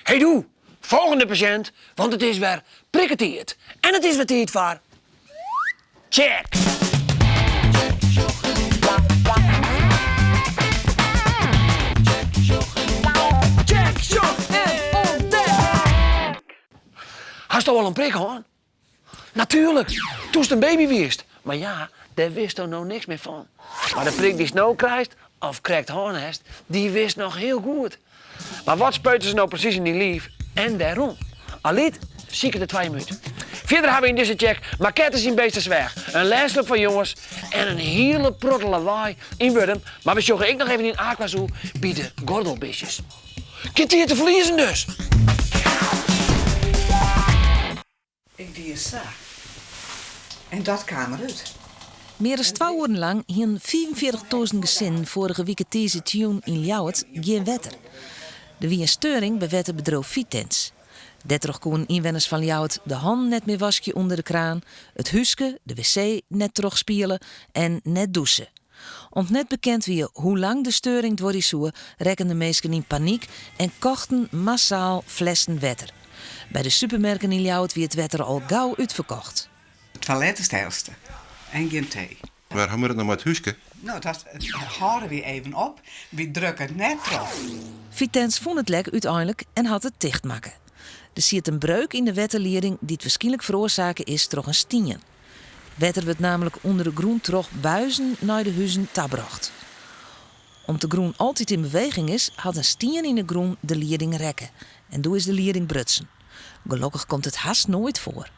Hey doe, volgende patiënt, want het is weer prikketiert. En het is weer tijd voor... Check! Check, shock en ontdek! Hast je al een prik gehad? Natuurlijk, toen het een baby wist. Maar ja, daar wist er nou niks meer van. Maar de prik die Snow krijgt, of krijgt Hornest, die wist nog heel goed. Maar wat speuten ze nou precies in die lief en waarom? Aliet, zie ik de 2 minuten. Verder hebben we in deze check maquettes in Beestersweg, een lesclub van jongens en een hele protte lawaai in Wurm. Maar we zoeken ik nog even in Aquazoo bij de gordelbisjes. Kent hier te verliezen dus? Ik die is zag. En dat kwam eruit. Meer dan 2 uur lang hien 45.000 gezinnen vorige week deze tune in Ljouwert geen wetter. Er wie een steuring bij wetterbedrijf Vitens. Daardoor konden inwoners van Ljouwert de hand net meer wasje onder de kraan, het huske, de wc net terugspelen en net douchen. Om net bekend wie hoe lang de steuring door die zoe, rekken de mensen in paniek en kochten massaal flessen wetter. Bij de supermerken in Ljouwert wie het wetter al gauw uitverkocht. Het toilet is het eerste. En geen thee. Waar hebben we het nou met het huisje? Nou, dat houden we even op. We drukken het net terug. Vitens vond het lek uiteindelijk en had het dichtmaken. Er zit een breuk in de wetterleiding die het waarschijnlijk veroorzaken is door een stien. Wetter wordt namelijk onder de groen terug buizen naar de huizen tabracht. Om de groen altijd in beweging is, had een stien in de groen de leiding rekken. En doe is de leiding brutsen. Gelukkig komt het haast nooit voor.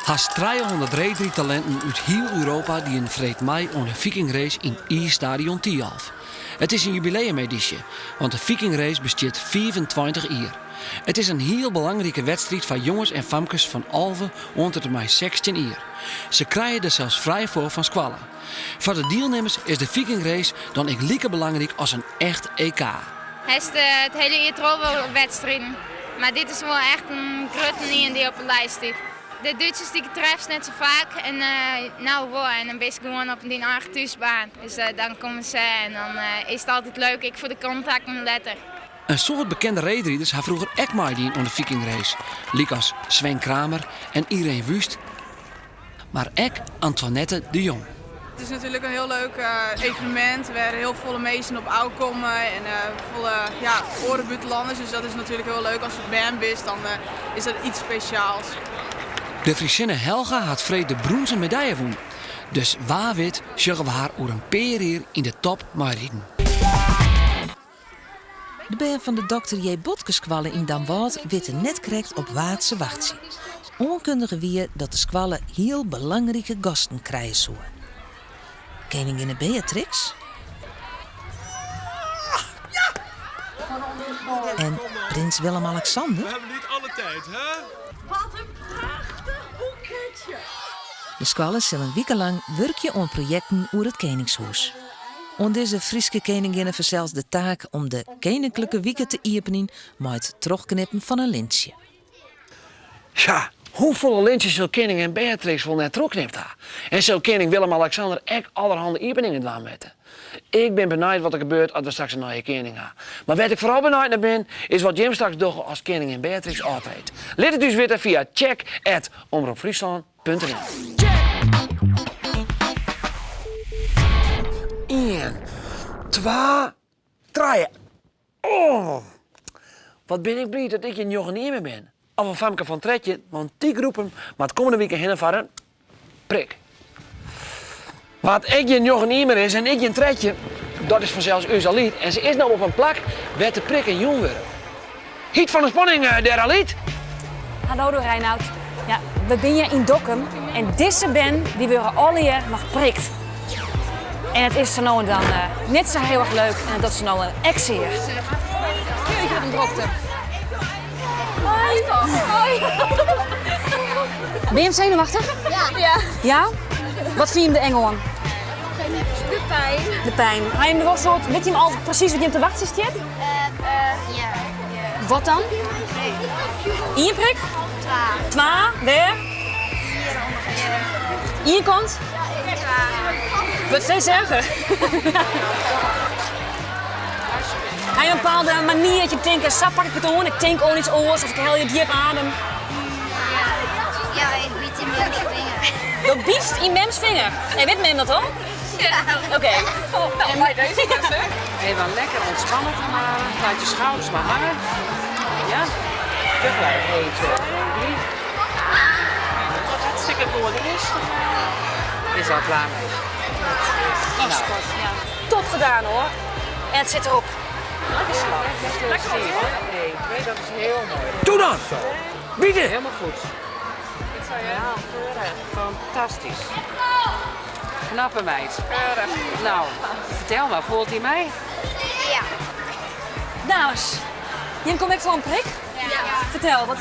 Haast 300 reedritalenten uit heel Europa die een vreed mei aan de Vikingrace in I-stadion Tialf. Het is een jubileumeditie, want de Vikingrace bestaat 25 jaar. Het is een heel belangrijke wedstrijd van jongens en famkes van Alve onder de mei 16 jaar. Ze krijgen er zelfs vrij voor van squallen. Voor de deelnemers is de Vikingrace dan ook lieke belangrijk als een echt EK. Het is het hele jaar wel wedstrijden. Maar dit is wel echt een grote die op de lijst staat. De Duitsers die treffen net zo vaak en nou wel. En dan ben je gewoon op die eigen thuisbaan. Dus dan komen ze en dan is het altijd leuk. Ik voor de contact met letter. Een soort bekende reedrijders hebben vroeger ook meegedaan aan de Vikingrace. Liek als Sven Kramer en Irene Wust. Maar ook Antoinette de Jong. Het is natuurlijk een heel leuk evenement waar heel volle mensen op oud komen en volle orenbuitenlanders. Dus dat is natuurlijk heel leuk. Als je band bent, dan is dat iets speciaals. De Friesinne Helga had vreed de bronzen medaille gewonnen. Dus waar wit zullen we haar over een paar hier in de top meerijden. De band van de Dr. J. Botkeskwallen in Damwoud weten net correct op waardse wachtzie. Onkundige wie dat de squallen heel belangrijke gasten krijgen zullen. Koningin Beatrix? Ja! En prins Willem-Alexander? We hebben niet alle tijd, hè? Wat een prachtig boeketje! De squallen zullen wekenlang werkje aan projecten over het Koningshuis. En deze Frieske koningin verzelt de taak om de koninklijke wieken te openen met het terugknippen van een lintje. Ja, hoeveel lintjes zal koningin Beatrix wel net terugknipt ha? En zal koning Willem-Alexander ook allerhande openingen doen met. Ik ben benieuwd wat er gebeurt als we straks een nieuwe koning hebben. Maar wat ik vooral benieuwd naar ben, is wat Jim straks doet als koningin Beatrix altijd. Laat het dus weten via check@omroepfriesland.nl. Check! 1, 2, 3. Oh, wat ben ik blij dat ik in Jochen niet meer ben. Of een famke van Tretje, want die groepen maar het komende weekend heen voor een prik. Wat ik in Jochen niet meer is en ik in Tretje, dat is vanzelfs Uzaliet. En ze is nou op een plak waar de prik en jong worden. Hiet van de spanning, der Aliet. Hallo Reinoud. Ja, we zijn hier in Dokkum en deze ben die worden alle jaar nog prikt. En het is zo nou en dan net zo heel erg leuk en dat is nou een ex hier. Ik heb een drokte. Hoi. Hoi. Ben je hem zenuwachtig? Ja. Ja? Wat vind je hem de engel aan? De pijn. De pijn. Ga je hem er wel soort, weet je hem al precies wat je hem te wachten zit? Ja. Wat dan? Eén prik? 2. Waar? Hier komt? Wat steeds erger. Hij een bepaalde manier dat je denkt, sap pak ik het aan, ik denk ook iets oors of ik hel je diep adem. Ja, ik bied in mijn vinger. Je biest in Mems vinger. En weet Mem dat al? Ja. Oké. Nou, bij deze mensen. Even lekker ontspannen te halen. Laat je schouders maar hangen. Ja. Tegelijk. 1, 2, 3. Hartstikke goed. Rustig. Is al klaar mee. Nou. Ja. Top gedaan hoor. En het zit erop. Lekker slag. Lekker stief. 1, 2, dat is heel mooi. Doe dan! Bieden! Helemaal goed. Ja, fantastisch. Knappe meid. Nou, vertel maar, voelt hij mij? Ja. Dames, Jim, kom ik voor een prik? Ja. Vertel, wat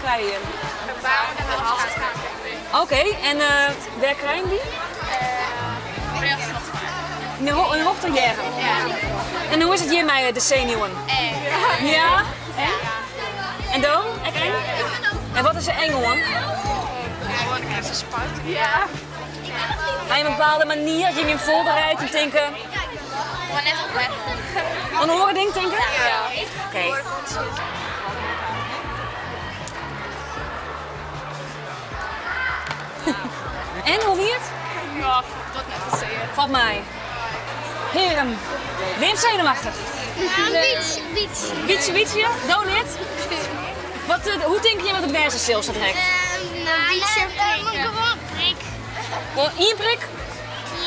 krijg je? Een bouw en een halskraag. Oké, en waar krijg je die? Een hoogtejager. Ja. En hoe is het hier met de zenuwen? Ja? En dan? Eng? En wat is er eng hoor? Gewoon een keer spuiten. Ja. Ga je op een bepaalde manier, dat je hem voorbereidt en denken? Maar net op weg. Aan een horen ding denken? Ja. Oké. En, hoe wie het? Ja, dat net te zeggen. Valt mij. Heren, neem zenuwachtig. Bietje. Bietje, donut. Hoe denk je wat het verse stil zo direct? Bietje prikken. Gewoon prik. Gewoon één prik?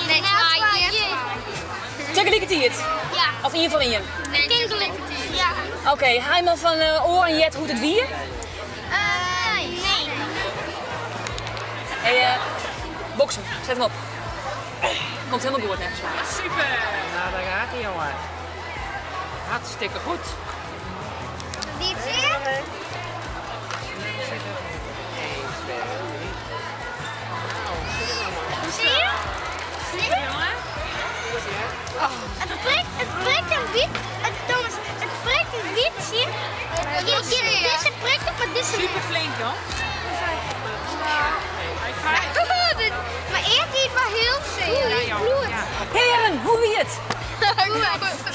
Nee, twee. Tegelijk het? Ja. Of één voor één? Nee, tegelijk. Ja. Oké, ga je maar van oor en jet hoe het wier? Nee. Hey, box hem. Zet hem op. Komt helemaal goed, nergens maar. Super! Nou, daar gaat hij, jongen. Hartstikke goed. Bietje. 1, 2, 3. Zie je? Zie je? Het prikt een biet. Thomas, het prikt een biet, zie je? Deze prikt op, maar deze Super flink, joh. Maar eerst niet maar heel veel. Bloed. Heren, hoe wie het?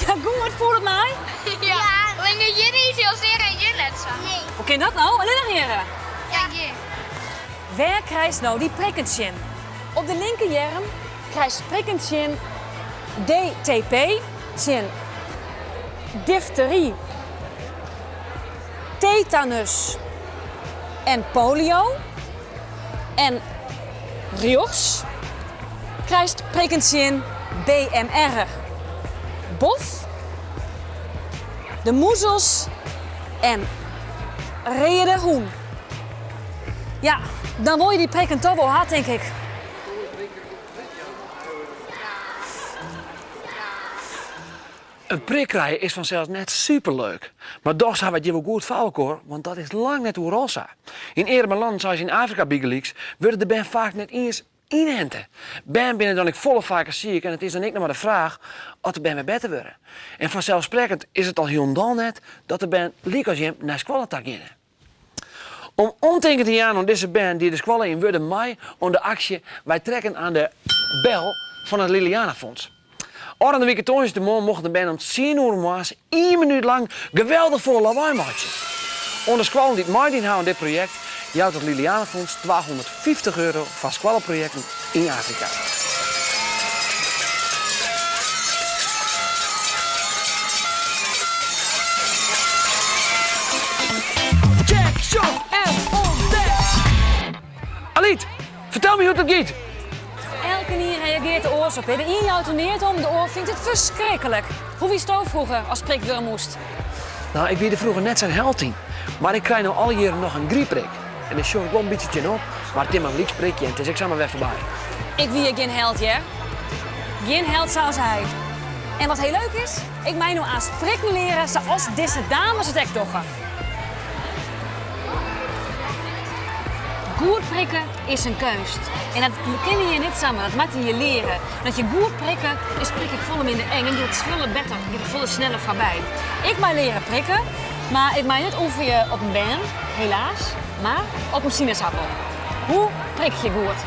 Ja, goed, voelt het mij? Ja. Alleen dat je niet heel zeer en je net zo. Nee. Hoe kan dat nou? Alleen nog heren. Ja, je. Waar krijgt nou die prikkentje? Op de linkerarm krijgt prikkentje DTP, zin difterie, tetanus en polio. En rechts krijgt prikkentje BMR, bof, de moezels en rede hoen. Ja, dan word je die prikken toch wel hard, denk ik. Een prik krijgen is vanzelf net superleuk. Maar toch zou het je wel goed vallen, hoor, want dat is lang net hoe rosa. In eerder landen zoals in Afrika Bigeliks worden de ben vaak net eens inhenten. Ben binnen dan ik volle vaker ziek en het is dan ik nog maar de vraag of de ben weer beter worden. En vanzelfsprekend is het al heel dan net dat de ben liek als je naar squallentak in. Om ontinken te gaan aan deze band die de squallen in worden mij om de actie wij trekken aan de bel van het Lilianafonds. Or aan de weekend de morgen mocht de band om 10 uur maas 1 minuut lang geweldig vol lawaai maken. Onder squallen die het mij houden dit project jouwt het Lilianafonds €250 van squallenprojecten in Afrika. Check, show en ontdek! Aliet, vertel me hoe het gaat. Elke keer reageert de oors op. De een jou toneert om, de oor vindt het verschrikkelijk. Hoe wie stoof vroeger als prikworm moest? Nou, ik weet er vroeger net zijn held in. Maar ik krijg nou alle jaren nog een griepprik. En dan show ik wel een beetje op, maar Tim een liefsprikje en het is ik samen weg voorbij. Ik wie geen held, ja? Geen held zoals hij. En wat heel leuk is, ik mij nu aan sprikken leren zoals deze dames het echt doen. Goed prikken is een kunst. En dat ken je niet samen, dat moet je leren. Dat je goed prikken, is prik ik volle minder eng en je het volle beter, je het volle sneller voorbij. Ik mag leren prikken, maar ik mag niet oefenen op een band, helaas, maar op een sinaasappel. Hoe prik je goed?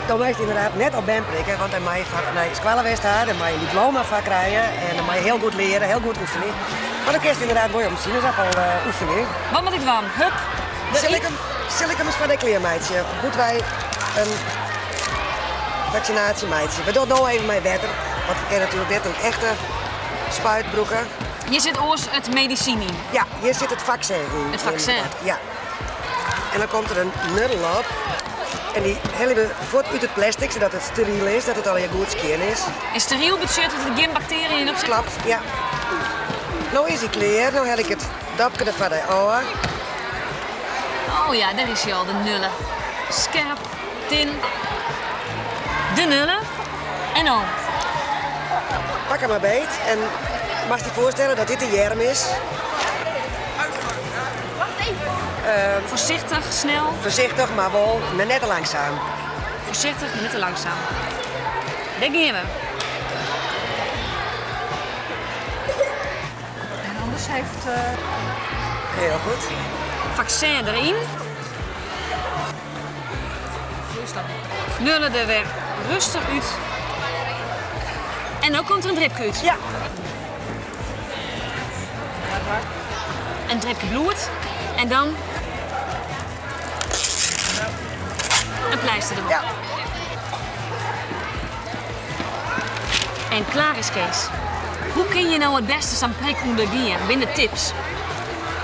Dan mag je inderdaad net op ben prikken, want dan mag je naar je squallenwedstrijd, dan mag je een diploma van krijgen en dan mag je heel goed leren, heel goed oefenen. Maar dan kun je inderdaad mooi om te zien, dat is ook al oefening. Wat moet ik dan? Hup. Zal ik hem eens van de kleermeidje? Moeten wij een vaccinatiemeidje? We doen nou even mijn wetter, want we kennen natuurlijk net een echte spuitbroeken. Hier zit oors het medicijn in. Ja, hier zit het vaccin in. Het vaccin? Ja. En dan komt er een nuddel op. En die hellen we voort uit het plastic, zodat het steriel is, dat het al je goed skin is. En steriel betekent dat er geen bacteriën in op zitten? Klopt, ja. Nou is hij klaar, nou heb ik het dapje ervan de oor. Oh ja, daar is hij al, de nullen. Scherp, tin. De nullen. En dan? Pak hem maar beet en mag je je voorstellen dat dit een jerm is. Voorzichtig, snel. Voorzichtig, maar wel net te langzaam. Voorzichtig, maar niet te langzaam. Daar gaan we. En anders heeft... Heel goed. Vaccin erin. Nullen er weer rustig uit. En dan komt er een dripje uit. Ja. Een dripje bloed. En dan... een pleister erop. Ja. En klaar is Kees. Hoe kun je nou het beste zo'n prik ondergaan? Binnen tips.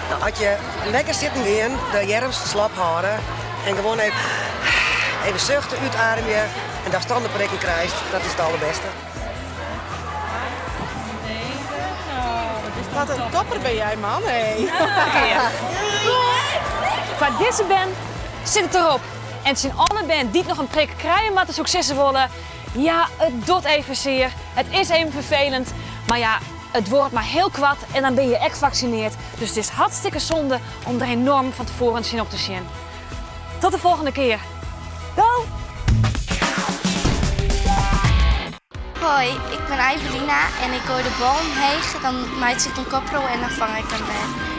Nou, als je lekker zitten gaan, de jerms slap houden en gewoon even zuchten, uitademen en daar standaardprikken krijgt, dat is het allerbeste. Wat een topper ben jij, man. Hey. Qua deze band zit het erop. En het zijn alle band die nog een prik krijgen, maar de successen willen. Ja, het doet even zeer. Het is even vervelend. Maar ja, het wordt maar heel kwad en dan ben je echt gevaccineerd. Dus het is hartstikke zonde om er enorm van tevoren zien op te zien. Tot de volgende keer. Go! Hoi, ik ben Evelina en ik gooi de bal omheen, dan maait zich een koprol en dan vang ik hem bij.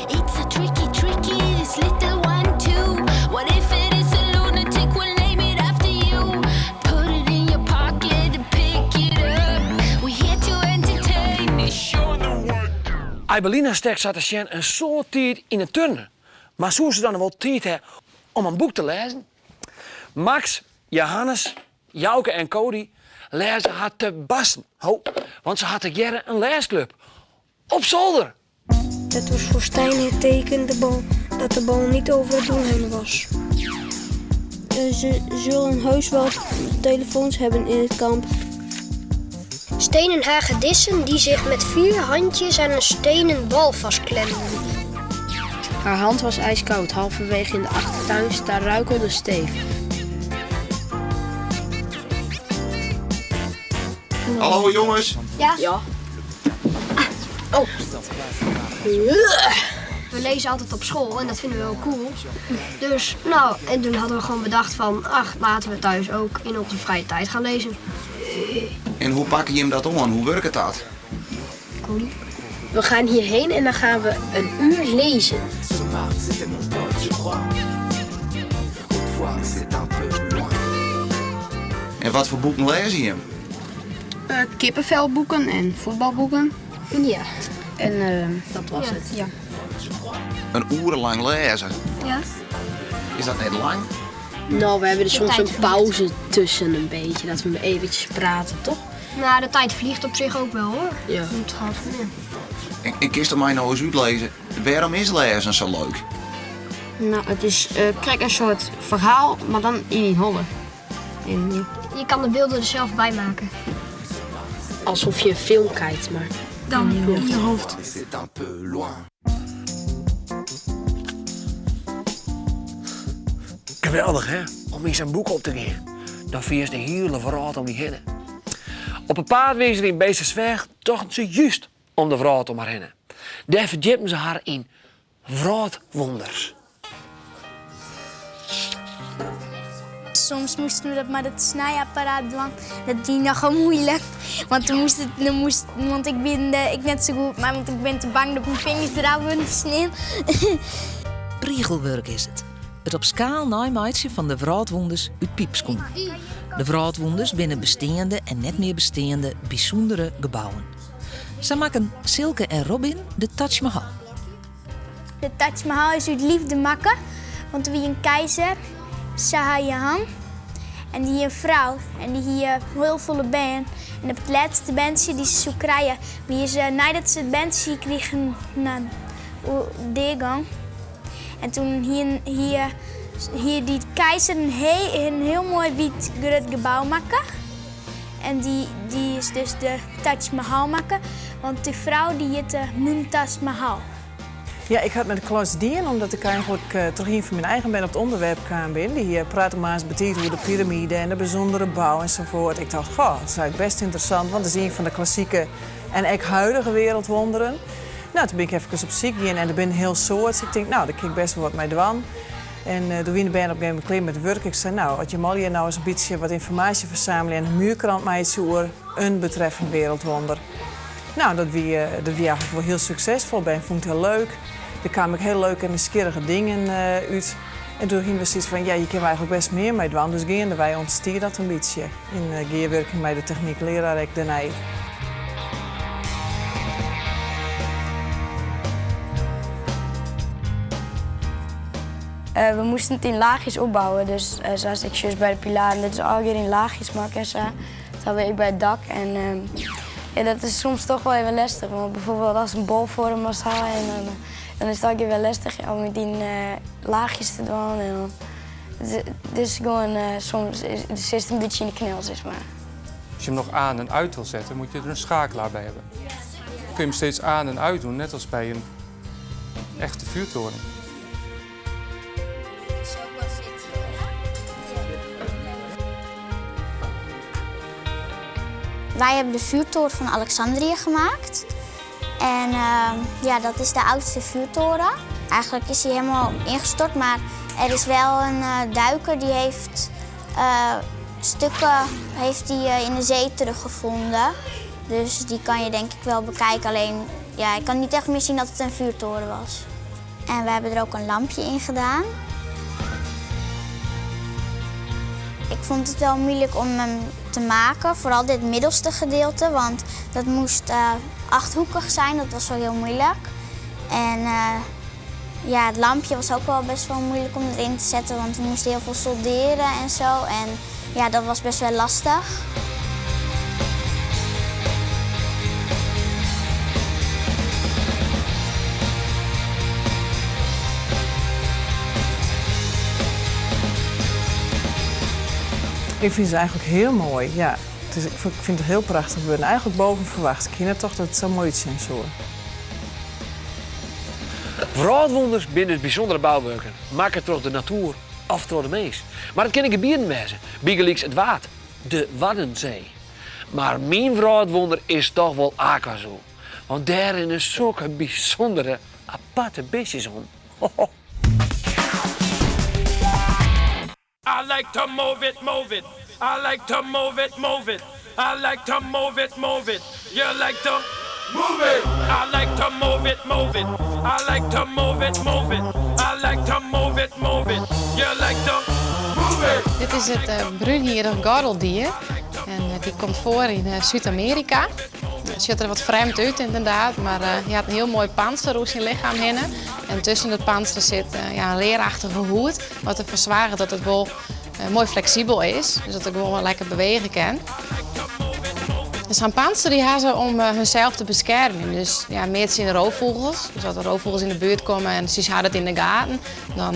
It's a tricky, this little one too. What if it is a lunatic, we'll name it after you. Put it in your pocket and pick it up. We're here to entertain. Show the way. Evelina steekt zat een soort tijd in het turnen. Maar zou ze dan wel tijd hebben om een boek te lezen? Max, Johannes, Jouke en Cody lezen haar te bassen. Want ze had jaren een leesclub. Op zolder. Het was voor Stijn het teken dat de bal niet over het doel heen was. Ze zullen heus wel telefoons hebben in het kamp. Stenen hagedissen die zich met 4 handjes aan een stenen bal vastklemden. Haar hand was ijskoud, halverwege in de achtertuin daar ruikelde Steef. Hallo jongens. Ja? Ja. Oh. We lezen altijd op school en dat vinden we wel cool. Dus, nou, en toen hadden we gewoon bedacht van, ach, laten we thuis ook in onze vrije tijd gaan lezen. En hoe pakken je hem dat aan? Hoe werkt dat? Cool. We gaan hierheen en dan gaan we een uur lezen. En wat voor boeken lees je? Kippenvelboeken en voetbalboeken. Ja. En dat was het. Ja. Een urenlang lezen. Ja. Is dat niet lang? Nou, we hebben er soms tijd een pauze tussen een beetje, dat we eventjes praten, toch? Nou, de tijd vliegt op zich ook wel hoor. Ja. Het gaat van in. En kist er mij nou eens uitlezen. Waarom is lezen zo leuk? Nou, het is kijk een soort verhaal, maar dan in een holle. En, Je kan de beelden er zelf bij maken. alsof je een film kijkt, maar Dan in je hoofd. Geweldig, hè? Om in zijn boek op te gaan. Dan vier de hele verhaal om die heen. Op een paard wezen in Beestersweg tochten ze juist om de vrouw om haar heen. Daar verdiepen ze haar in vrouwwonders. Soms moesten we dat met het snijapparaat doen. Dat ging nogal moeilijk. Want ik ben net zo goed, maar want ik ben te bang dat mijn vingers eraf worden snel. Priegelwerk is het. het op schaal naaimaatsje van de wraadwonders uit Piepskoen. De wraadwonders binnen bestaande en net meer bestaande bijzondere gebouwen. Ze maken Silke en Robin de Taj Mahal. De Taj Mahal is uit liefde maken, want wie een keizer, Shah Jahan, en die een vrouw en die hier heel volle ben. En op het laatste bandje die ze zo krijgen, wie ze nadat ze het bandje kregen naar de gang. En toen hier die keizer een heel mooi wit groot gebouw maken. En die is dus de Taj Mahal maken, want die vrouw die heette Mumtaz Mahal. Ja, ik had met de klas dienen, omdat ik eigenlijk toch hier van mijn eigen ben op het onderwerp kwam ben. Die praten maar eens betiet hoe de piramide en de bijzondere bouw enzovoort. Ik dacht, goh, dat is eigenlijk best interessant, want dat is een van de klassieke en ook huidige wereldwonderen. Nou, toen ben ik even op zoek gegaan en er ben heel soort. Ik denk, nou, daar kan ik best wel wat mee doen. En toen ben ik op een gegeven moment klaar met werk. Ik zei, nou, als je mal hier nou eens een beetje wat informatie verzamelen en een muurkrant maakt over een betreffend wereldwonder. Nou, dat wie eigenlijk wel heel succesvol ben. Vond het heel leuk. Er kwamen ook heel leuke en nieuwsgierige dingen uit. En toen gingen we zoiets van, ja, je kan eigenlijk best meer mee doen. Dus gingen wij ontstier dat een beetje. In geerwerking met de techniekleraar ik daarna. We moesten het in laagjes opbouwen, dus zoals ik juist bij de pilaren, dit is al keer in laagjes maken en zo. Dat hadden we bij het dak en ja, dat is soms toch wel even lastig. Want bijvoorbeeld als een bolvorm was en dan is het ook wel lastig om met die laagjes te doen. En dus gewoon soms zit het een beetje in de knel, zeg maar. Als je hem nog aan en uit wil zetten, moet je er een schakelaar bij hebben. Dan kun je hem steeds aan en uit doen, net als bij een echte vuurtoren. Wij hebben de vuurtoren van Alexandrië gemaakt. En ja, dat is de oudste vuurtoren. Eigenlijk is hij helemaal ingestort, maar er is wel een duiker die heeft stukken in de zee teruggevonden. Dus die kan je denk ik wel bekijken. Alleen, ja, ik kan niet echt meer zien dat het een vuurtoren was. En we hebben er ook een lampje in gedaan. Ik vond het wel moeilijk om hem te maken, vooral dit middelste gedeelte, want dat moest 8-hoekig zijn, dat was wel heel moeilijk. En ja, het lampje was ook wel best wel moeilijk om erin te zetten, want we moesten heel veel solderen en zo. En ja, dat was best wel lastig. Ik vind ze eigenlijk heel mooi, ja. Dus ik vind het heel prachtig. We werden eigenlijk boven verwacht. Ik vind toch dat het zo mooi is en zo. Wraadwonders binnen het bijzondere bouwwerken maken toch de natuur of door de mens. Maar het kan ik gebieden wezen. Biegelijks het waard, de Waddenzee. Maar mijn wraadwonder is toch wel Aquazoo. Want daarin is zulke bijzondere, aparte beestjes om. I like to move it, move it. I like to move it, move it. I like to move it, move it. You like to move it. I like to move it, move it. I like to move it, move it. I like to move it, move it. You like to move it. Dit is het bruinhierig gordeldier. En die komt voor in Zuid-Amerika. Het ziet er wat vreemd uit inderdaad, maar hij had een heel mooi panzer over zijn lichaam heen. En tussen het panzer zit een leerachtige hoed, wat ervoor zorgt dat het wel mooi flexibel is. Dus dat het gewoon wel lekker bewegen kan. En zo'n panzer die hebben ze om hunzelf te beschermen. Dus ja, meer zien de roofvogels. Dus als er roofvogels in de buurt komen en ze houden het in de gaten, dan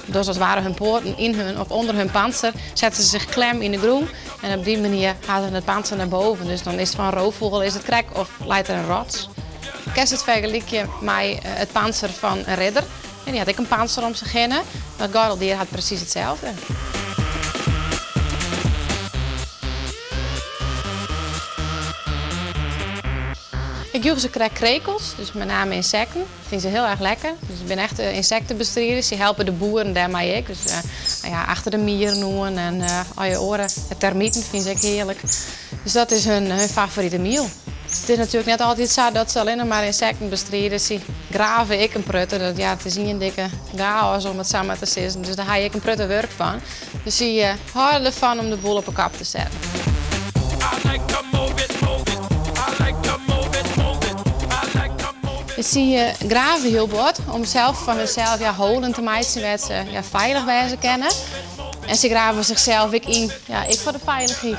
door als ware hun poorten in hun of onder hun panzer zetten ze zich klem in de groen. En op die manier halen ze het panzer naar boven. Dus dan is het van een roofvogel is het krek of leidt er een rots. Ik kan het vergelijken met het panzer van een ridder. En die had ik een panzer om zich heen. Maar het gordeldier had precies hetzelfde. Ik joeg ze krekels, dus met name insecten. Dat vinden ze heel erg lekker. Dus ik ben echt insectenbestrijders. Die helpen de boeren daarmee ook. Dus achter de mieren noemen en al je oren. De termieten vind ik heerlijk. Dus dat is hun favoriete meal. Het is natuurlijk net altijd zo dat ze alleen maar insecten bestrijden. Ze graven ik een prutter. Het is niet een dikke chaos om het samen te zitten. Dus daar haal ik een prutter werk van. Dus ze houden ervan om de boel op een kap te zetten. Ze graven heel wat om zelf van zichzelf holen te maken waar ze veilig wezen kennen. En ze graven zichzelf ik in, ik voor de veiligheid.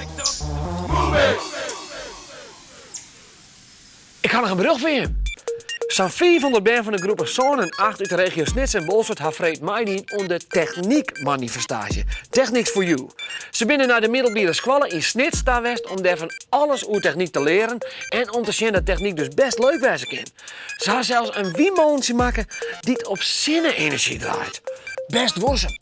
Ik ga nog een bericht voor je. Zo'n 400 ben van de groepen Zoon en 8 uit de regio Snits en Bolsward heeft vreed meedien onder techniekmanifestatie. Technics for You. Ze binnen naar de middelbare scholen in Snits daar west om daarvan alles over techniek te leren en om te zien dat techniek dus best leuk wezen kan. Ze hebben zelfs een wiemolentje maken die op zinnenenergie draait. Best dwarsem.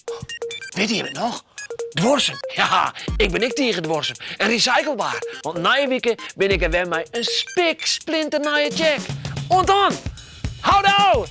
Weet je het nog? Dwarsem. Ja, ik ben tegen dwarsem. En recyclebaar. Want na je weken ben ik er weer met een spik splinter naar je check. En dan, hou de ouwe!